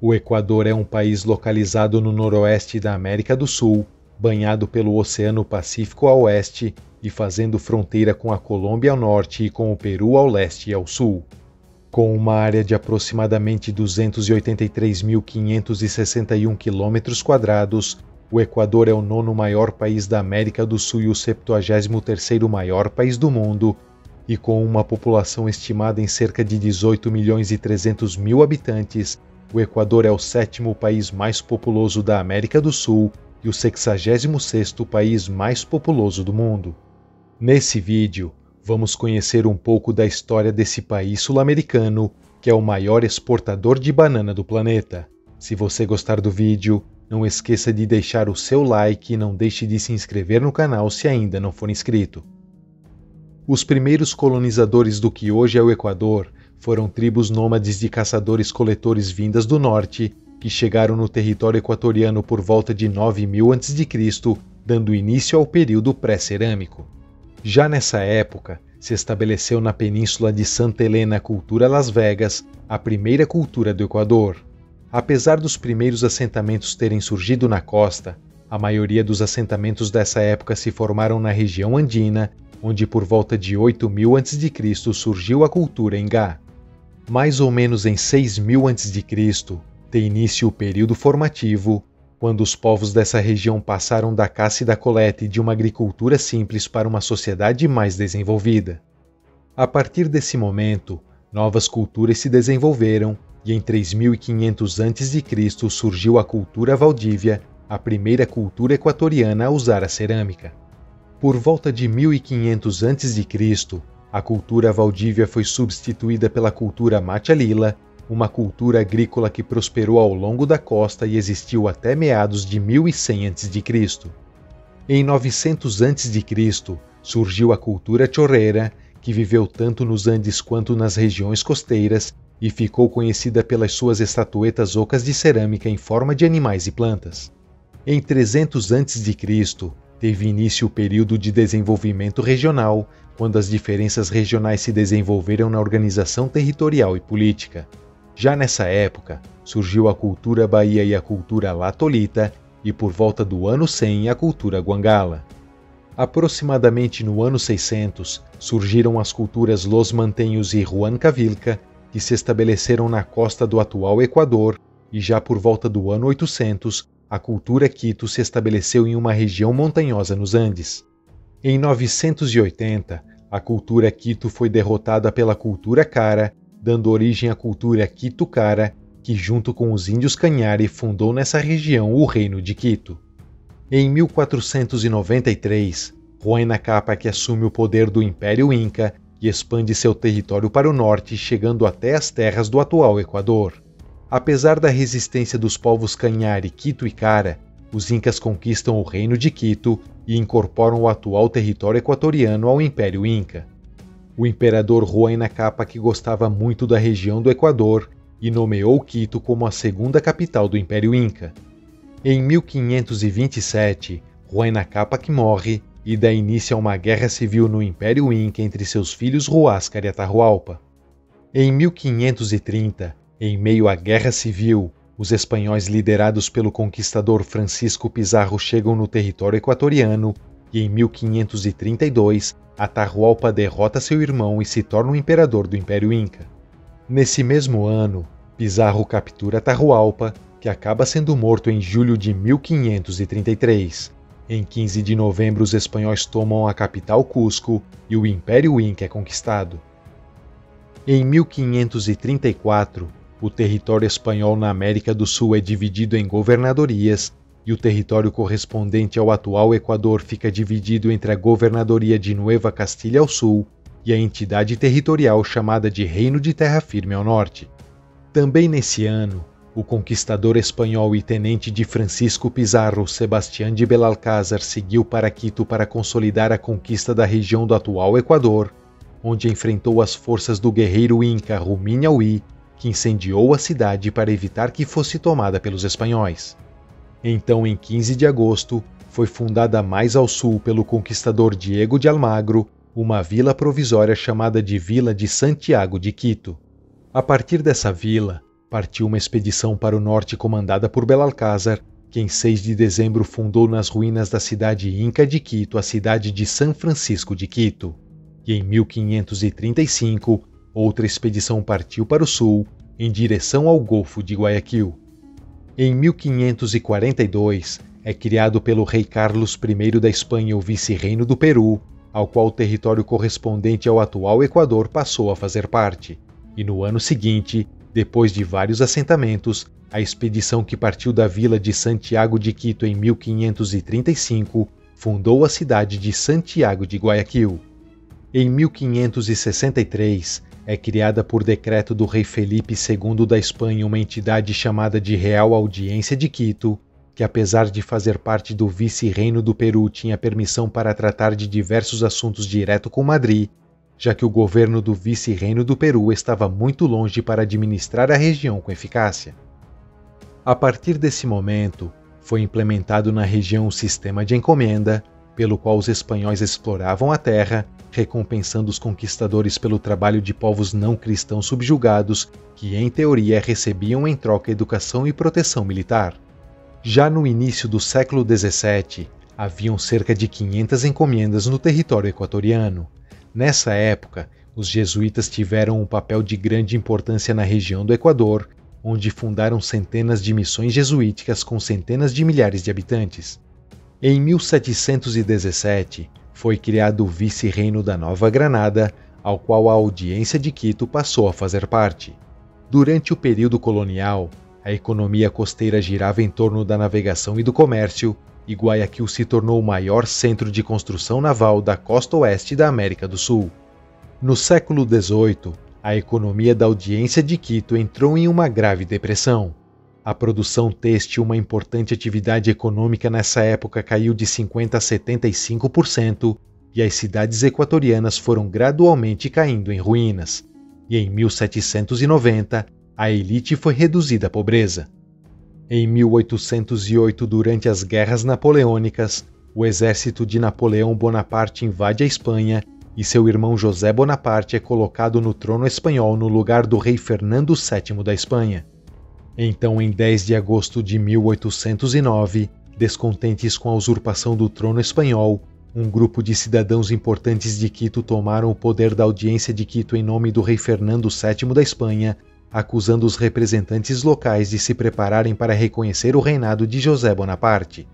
O Equador é um país localizado no noroeste da América do Sul, banhado pelo Oceano Pacífico a oeste e fazendo fronteira com a Colômbia ao norte e com o Peru ao leste e ao sul. Com uma área de aproximadamente 283.561 km², o Equador é o nono maior país da América do Sul e o 73º maior país do mundo, e com uma população estimada em cerca de 18.300.000 habitantes, o Equador é o sétimo país mais populoso da América do Sul e o 66º país mais populoso do mundo. Nesse vídeo, vamos conhecer um pouco da história desse país sul-americano, que é o maior exportador de banana do planeta. Se você gostar do vídeo, não esqueça de deixar o seu like e não deixe de se inscrever no canal se ainda não for inscrito. Os primeiros colonizadores do que hoje é o Equador foram tribos nômades de caçadores-coletores vindas do norte, que chegaram no território equatoriano por volta de 9.000 a.C., dando início ao período pré-cerâmico. Já nessa época, se estabeleceu na península de Santa Helena a cultura Las Vegas, a primeira cultura do Equador. Apesar dos primeiros assentamentos terem surgido na costa, a maioria dos assentamentos dessa época se formaram na região andina, onde por volta de 8.000 a.C. surgiu a cultura Engá. Mais ou menos em 6.000 a.C. tem início o período formativo, quando os povos dessa região passaram da caça e da coleta e de uma agricultura simples para uma sociedade mais desenvolvida. A partir desse momento, novas culturas se desenvolveram e em 3.500 a.C. surgiu a cultura Valdívia, a primeira cultura equatoriana a usar a cerâmica. Por volta de 1.500 a.C., a cultura Valdívia foi substituída pela cultura Machalila, uma cultura agrícola que prosperou ao longo da costa e existiu até meados de 1100 a.C. Em 900 a.C., surgiu a cultura Chorrera, que viveu tanto nos Andes quanto nas regiões costeiras e ficou conhecida pelas suas estatuetas ocas de cerâmica em forma de animais e plantas. Em 300 a.C., teve início o período de desenvolvimento regional, quando as diferenças regionais se desenvolveram na organização territorial e política. Já nessa época, surgiu a cultura Bahia e a cultura Latolita, e por volta do ano 100 a cultura Guangala. Aproximadamente no ano 600, surgiram as culturas Los Manteños e Huancavilca, que se estabeleceram na costa do atual Equador, e já por volta do ano 800, a cultura Quito se estabeleceu em uma região montanhosa nos Andes. Em 980, a cultura Quito foi derrotada pela cultura Cara, dando origem à cultura Quito-Cara, que junto com os índios Cañari fundou nessa região o Reino de Quito. Em 1493, Huayna Capac assume o poder do Império Inca e expande seu território para o norte, chegando até as terras do atual Equador. Apesar da resistência dos povos Cañari, Quito e Cara, os Incas conquistam o Reino de Quito e incorporam o atual território equatoriano ao Império Inca. O imperador Huayna Capac gostava muito da região do Equador e nomeou Quito como a segunda capital do Império Inca. Em 1527, Huayna Capac morre e dá início a uma guerra civil no Império Inca entre seus filhos Huáscar e Atahualpa. Em 1530, em meio à guerra civil, os espanhóis liderados pelo conquistador Francisco Pizarro chegam no território equatoriano e em 1532, Atahualpa derrota seu irmão e se torna o imperador do Império Inca. Nesse mesmo ano, Pizarro captura Atahualpa, que acaba sendo morto em julho de 1533. Em 15 de novembro, os espanhóis tomam a capital Cusco e o Império Inca é conquistado. Em 1534, o território espanhol na América do Sul é dividido em governadorias e o território correspondente ao atual Equador fica dividido entre a governadoria de Nueva Castilha ao sul e a entidade territorial chamada de Reino de Terra Firme ao norte. Também nesse ano, o conquistador espanhol e tenente de Francisco Pizarro, Sebastián de Belalcázar, seguiu para Quito para consolidar a conquista da região do atual Equador, onde enfrentou as forças do guerreiro inca Rumiñahui, que incendiou a cidade para evitar que fosse tomada pelos espanhóis. Então, em 15 de agosto, foi fundada mais ao sul pelo conquistador Diego de Almagro, uma vila provisória chamada de Vila de Santiago de Quito. A partir dessa vila, partiu uma expedição para o norte comandada por Belalcázar, que em 6 de dezembro fundou nas ruínas da cidade inca de Quito a cidade de São Francisco de Quito. E em 1535, outra expedição partiu para o sul, em direção ao Golfo de Guayaquil. Em 1542, é criado pelo rei Carlos I da Espanha o vice-reino do Peru, ao qual o território correspondente ao atual Equador passou a fazer parte. E no ano seguinte, depois de vários assentamentos, a expedição que partiu da vila de Santiago de Quito em 1535 fundou a cidade de Santiago de Guayaquil. Em 1563, é criada por decreto do rei Felipe II da Espanha uma entidade chamada de Real Audiência de Quito, que apesar de fazer parte do vice-reino do Peru tinha permissão para tratar de diversos assuntos direto com Madrid, já que o governo do vice-reino do Peru estava muito longe para administrar a região com eficácia. A partir desse momento, foi implementado na região o sistema de encomenda, pelo qual os espanhóis exploravam a terra, recompensando os conquistadores pelo trabalho de povos não cristãos subjugados, que em teoria recebiam em troca educação e proteção militar. Já no início do século XVII, haviam cerca de 500 encomendas no território equatoriano. Nessa época, os jesuítas tiveram um papel de grande importância na região do Equador, onde fundaram centenas de missões jesuíticas com centenas de milhares de habitantes. Em 1717, foi criado o vice-reino da Nova Granada, ao qual a Audiência de Quito passou a fazer parte. Durante o período colonial, a economia costeira girava em torno da navegação e do comércio, e Guayaquil se tornou o maior centro de construção naval da costa oeste da América do Sul. No século XVIII, a economia da Audiência de Quito entrou em uma grave depressão. A produção têxtil, uma importante atividade econômica nessa época, caiu de 50% a 75%, e as cidades equatorianas foram gradualmente caindo em ruínas. E em 1790, a elite foi reduzida à pobreza. Em 1808, durante as Guerras Napoleônicas, o exército de Napoleão Bonaparte invade a Espanha e seu irmão José Bonaparte é colocado no trono espanhol no lugar do rei Fernando VII da Espanha. Então, em 10 de agosto de 1809, descontentes com a usurpação do trono espanhol, um grupo de cidadãos importantes de Quito tomaram o poder da Audiência de Quito em nome do rei Fernando VII da Espanha, acusando os representantes locais de se prepararem para reconhecer o reinado de José Bonaparte.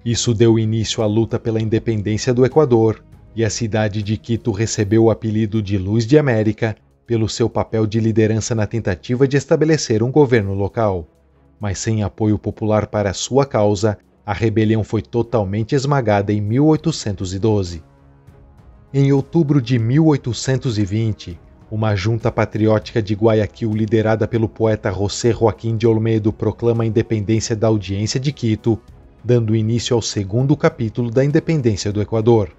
Isso deu início à luta pela independência do Equador, e a cidade de Quito recebeu o apelido de Luz de América, pelo seu papel de liderança na tentativa de estabelecer um governo local. Mas sem apoio popular para sua causa, a rebelião foi totalmente esmagada em 1812. Em outubro de 1820, uma junta patriótica de Guayaquil liderada pelo poeta José Joaquim de Olmedo proclama a independência da Audiência de Quito, dando início ao segundo capítulo da independência do Equador.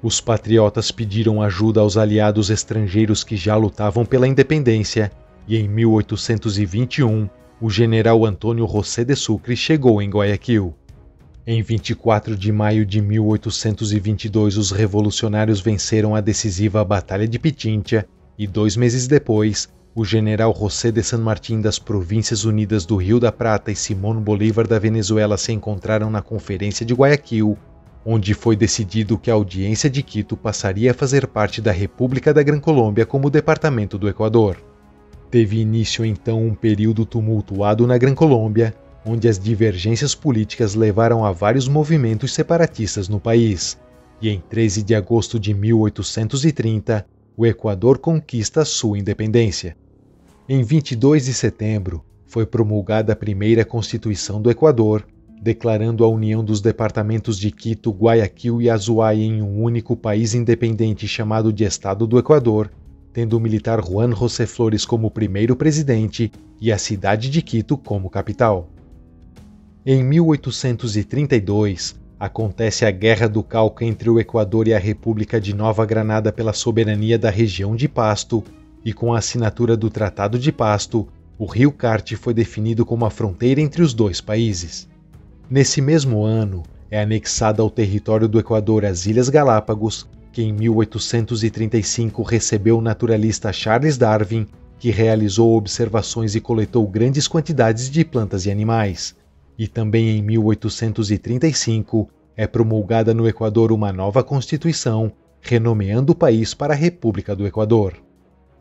Os patriotas pediram ajuda aos aliados estrangeiros que já lutavam pela independência, e em 1821, o general Antônio José de Sucre chegou em Guayaquil. Em 24 de maio de 1822, os revolucionários venceram a decisiva Batalha de Pichincha, e 2 meses depois, o general José de San Martín das Províncias Unidas do Rio da Prata e Simón Bolívar da Venezuela se encontraram na Conferência de Guayaquil, onde foi decidido que a Audiência de Quito passaria a fazer parte da República da Gran Colômbia como departamento do Equador. Teve início então um período tumultuado na Gran Colômbia, onde as divergências políticas levaram a vários movimentos separatistas no país, e em 13 de agosto de 1830, o Equador conquista sua independência. Em 22 de setembro, foi promulgada a primeira Constituição do Equador, declarando a união dos departamentos de Quito, Guayaquil e Azuay em um único país independente chamado de Estado do Equador, tendo o militar Juan José Flores como primeiro presidente e a cidade de Quito como capital. Em 1832, acontece a Guerra do Cauca entre o Equador e a República de Nova Granada pela soberania da região de Pasto, e com a assinatura do Tratado de Pasto, o Rio Carte foi definido como a fronteira entre os dois países. Nesse mesmo ano, é anexada ao território do Equador as Ilhas Galápagos, que em 1835 recebeu o naturalista Charles Darwin, que realizou observações e coletou grandes quantidades de plantas e animais. E também em 1835 é promulgada no Equador uma nova Constituição, renomeando o país para a República do Equador.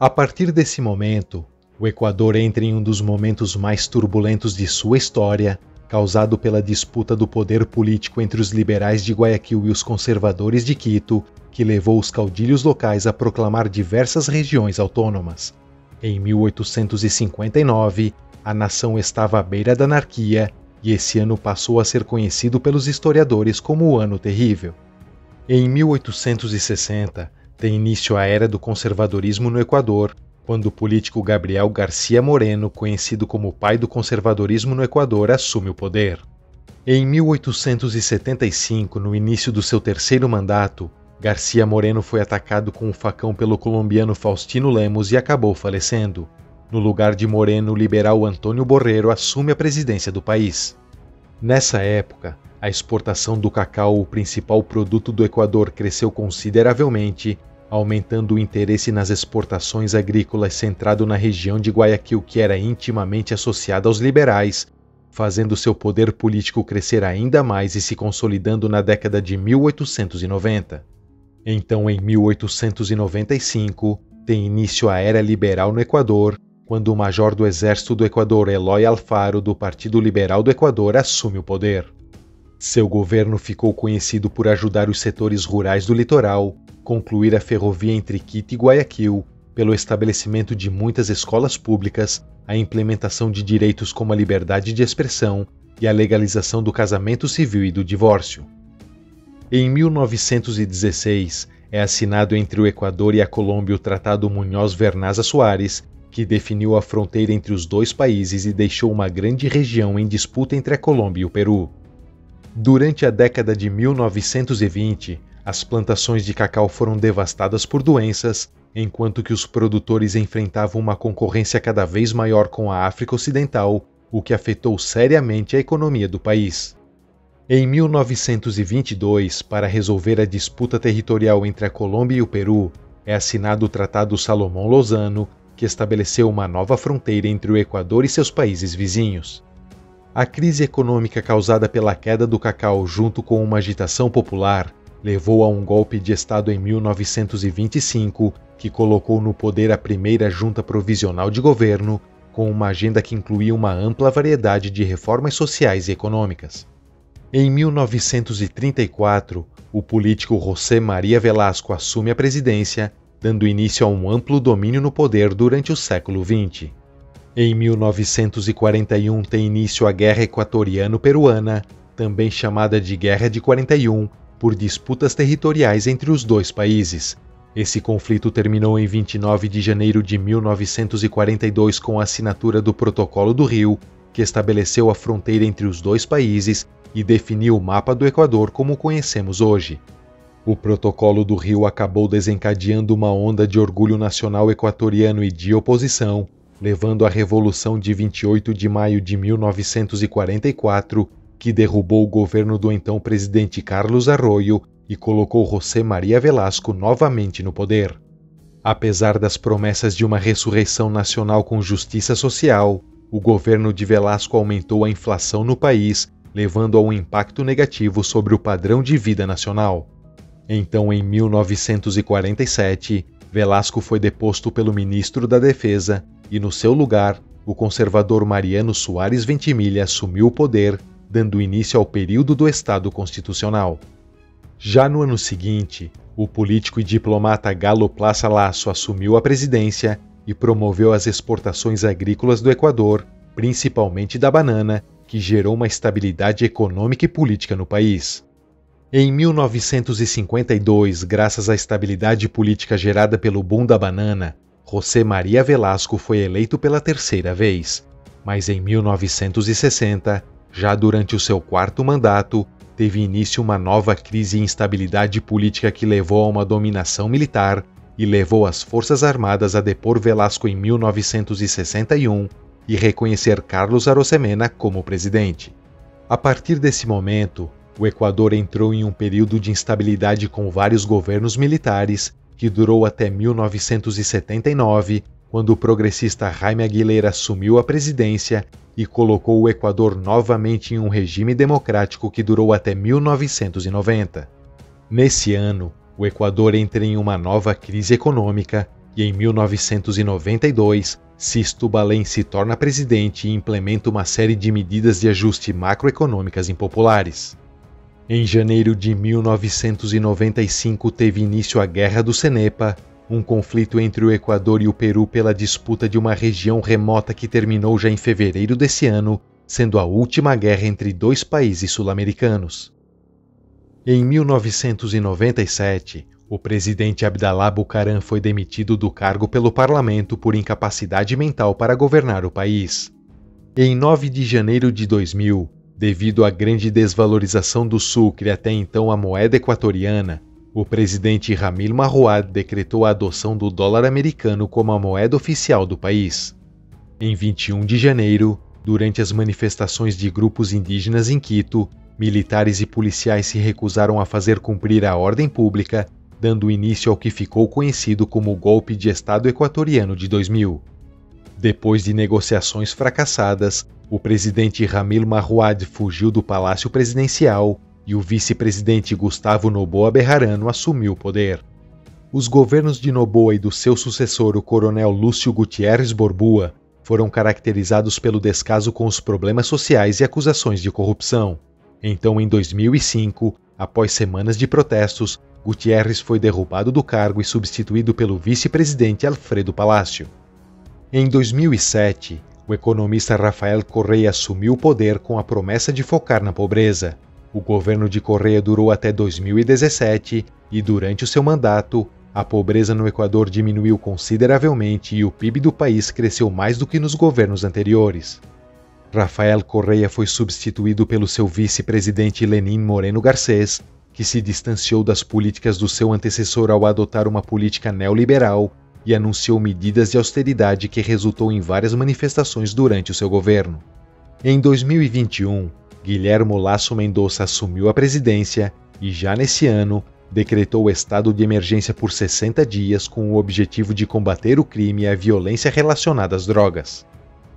A partir desse momento, o Equador entra em um dos momentos mais turbulentos de sua história, causado pela disputa do poder político entre os liberais de Guayaquil e os conservadores de Quito, que levou os caudilhos locais a proclamar diversas regiões autônomas. Em 1859, a nação estava à beira da anarquia e esse ano passou a ser conhecido pelos historiadores como o Ano Terrível. Em 1860, tem início a Era do Conservadorismo no Equador, quando o político Gabriel García Moreno, conhecido como o pai do conservadorismo no Equador, assume o poder. Em 1875, no início do seu terceiro mandato, García Moreno foi atacado com um facão pelo colombiano Faustino Lemos e acabou falecendo. No lugar de Moreno, o liberal Antônio Borrero assume a presidência do país. Nessa época, a exportação do cacau, o principal produto do Equador, cresceu consideravelmente, aumentando o interesse nas exportações agrícolas centrado na região de Guayaquil, que era intimamente associada aos liberais, fazendo seu poder político crescer ainda mais e se consolidando na década de 1890. Então, em 1895, tem início a Era Liberal no Equador, quando o major do Exército do Equador, Eloy Alfaro, do Partido Liberal do Equador, assume o poder. Seu governo ficou conhecido por ajudar os setores rurais do litoral, concluir a ferrovia entre Quito e Guayaquil, pelo estabelecimento de muitas escolas públicas, a implementação de direitos como a liberdade de expressão e a legalização do casamento civil e do divórcio. Em 1916, é assinado entre o Equador e a Colômbia o Tratado Muñoz Vernaza Soares, que definiu a fronteira entre os dois países e deixou uma grande região em disputa entre a Colômbia e o Peru. Durante a década de 1920, as plantações de cacau foram devastadas por doenças, enquanto que os produtores enfrentavam uma concorrência cada vez maior com a África Ocidental, o que afetou seriamente a economia do país. Em 1922, para resolver a disputa territorial entre a Colômbia e o Peru, é assinado o Tratado Salomão-Lozano, que estabeleceu uma nova fronteira entre o Equador e seus países vizinhos. A crise econômica causada pela queda do cacau junto com uma agitação popular levou a um golpe de Estado em 1925, que colocou no poder a primeira junta provisional de governo, com uma agenda que incluía uma ampla variedade de reformas sociais e econômicas. Em 1934, o político José Maria Velasco assume a presidência, dando início a um amplo domínio no poder durante o século XX. Em 1941 tem início a Guerra Equatoriano-Peruana, também chamada de Guerra de 41, por disputas territoriais entre os dois países. Esse conflito terminou em 29 de janeiro de 1942 com a assinatura do Protocolo do Rio, que estabeleceu a fronteira entre os dois países e definiu o mapa do Equador como o conhecemos hoje. O Protocolo do Rio acabou desencadeando uma onda de orgulho nacional equatoriano e de oposição, levando à Revolução de 28 de maio de 1944, que derrubou o governo do então presidente Carlos Arroyo e colocou José Maria Velasco novamente no poder. Apesar das promessas de uma ressurreição nacional com justiça social, o governo de Velasco aumentou a inflação no país, levando a um impacto negativo sobre o padrão de vida nacional. Então, em 1947, Velasco foi deposto pelo ministro da Defesa e, no seu lugar, o conservador Mariano Soares Ventimiglia assumiu o poder, dando início ao período do Estado Constitucional. Já no ano seguinte, o político e diplomata Galo Plaza Lasso assumiu a presidência e promoveu as exportações agrícolas do Equador, principalmente da banana, que gerou uma estabilidade econômica e política no país. Em 1952, graças à estabilidade política gerada pelo boom da banana, José Maria Velasco foi eleito pela terceira vez. Mas em 1960, já durante o seu quarto mandato, teve início uma nova crise e instabilidade política que levou a uma dominação militar e levou as Forças Armadas a depor Velasco em 1961 e reconhecer Carlos Arosemena como presidente. A partir desse momento, o Equador entrou em um período de instabilidade com vários governos militares, que durou até 1979, quando o progressista Jaime Aguilera assumiu a presidência e colocou o Equador novamente em um regime democrático que durou até 1990. Nesse ano, o Equador entra em uma nova crise econômica e em 1992, Sisto Balém se torna presidente e implementa uma série de medidas de ajuste macroeconômicas impopulares. Em janeiro de 1995 teve início a Guerra do Cenepa, um conflito entre o Equador e o Peru pela disputa de uma região remota que terminou já em fevereiro desse ano, sendo a última guerra entre dois países sul-americanos. Em 1997, o presidente Abdalá Bucaram foi demitido do cargo pelo parlamento por incapacidade mental para governar o país. Em 9 de janeiro de 2000, devido à grande desvalorização do sucre até então a moeda equatoriana, o presidente Ramil Marruad decretou a adoção do dólar americano como a moeda oficial do país. Em 21 de janeiro, durante as manifestações de grupos indígenas em Quito, militares e policiais se recusaram a fazer cumprir a ordem pública, dando início ao que ficou conhecido como o Golpe de Estado Equatoriano de 2000. Depois de negociações fracassadas, o presidente Ramil Marruad fugiu do Palácio Presidencial e o vice-presidente Gustavo Noboa Bejarano assumiu o poder. Os governos de Noboa e do seu sucessor, o coronel Lúcio Gutierrez Borbua, foram caracterizados pelo descaso com os problemas sociais e acusações de corrupção. Então, em 2005, após semanas de protestos, Gutierrez foi derrubado do cargo e substituído pelo vice-presidente Alfredo Palacio. Em 2007, o economista Rafael Correa assumiu o poder com a promessa de focar na pobreza. O governo de Correa durou até 2017 e, durante o seu mandato, a pobreza no Equador diminuiu consideravelmente e o PIB do país cresceu mais do que nos governos anteriores. Rafael Correa foi substituído pelo seu vice-presidente Lenín Moreno Garcés, que se distanciou das políticas do seu antecessor ao adotar uma política neoliberal e anunciou medidas de austeridade que resultou em várias manifestações durante o seu governo. Em 2021, Guilhermo Lasso Mendoza assumiu a presidência e, já nesse ano, decretou o estado de emergência por 60 dias com o objetivo de combater o crime e a violência relacionada às drogas.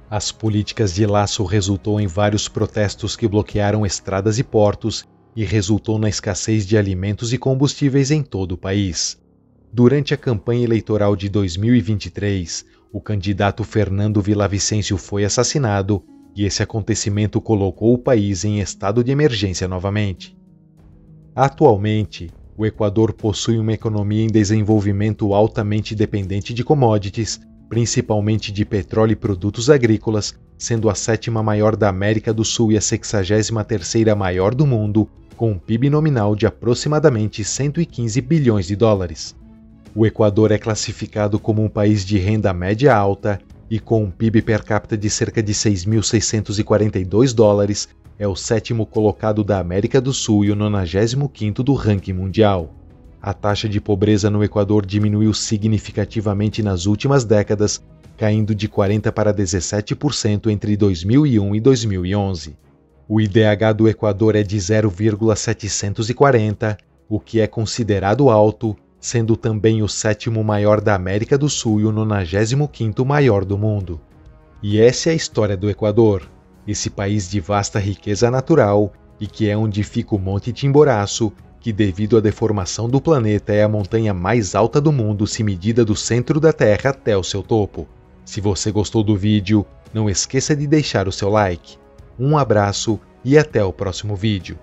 As políticas de Lasso resultou em vários protestos que bloquearam estradas e portos e resultou na escassez de alimentos e combustíveis em todo o país. Durante a campanha eleitoral de 2023, o candidato Fernando Villavicencio foi assassinado e esse acontecimento colocou o país em estado de emergência novamente. Atualmente, o Equador possui uma economia em desenvolvimento altamente dependente de commodities, principalmente de petróleo e produtos agrícolas, sendo a 7ª maior da América do Sul e a 63ª maior do mundo, com um PIB nominal de aproximadamente 115 bilhões de dólares. O Equador é classificado como um país de renda média alta e com um PIB per capita de cerca de 6.642 dólares, é o 7º colocado da América do Sul e o 95º do ranking mundial. A taxa de pobreza no Equador diminuiu significativamente nas últimas décadas, caindo de 40% para 17% entre 2001 e 2011. O IDH do Equador é de 0,740, o que é considerado alto, sendo também o 7º maior da América do Sul e o 95º maior do mundo. E essa é a história do Equador, esse país de vasta riqueza natural e que é onde fica o Monte Chimborazo, que devido à deformação do planeta é a montanha mais alta do mundo se medida do centro da Terra até o seu topo. Se você gostou do vídeo, não esqueça de deixar o seu like. Um abraço e até o próximo vídeo.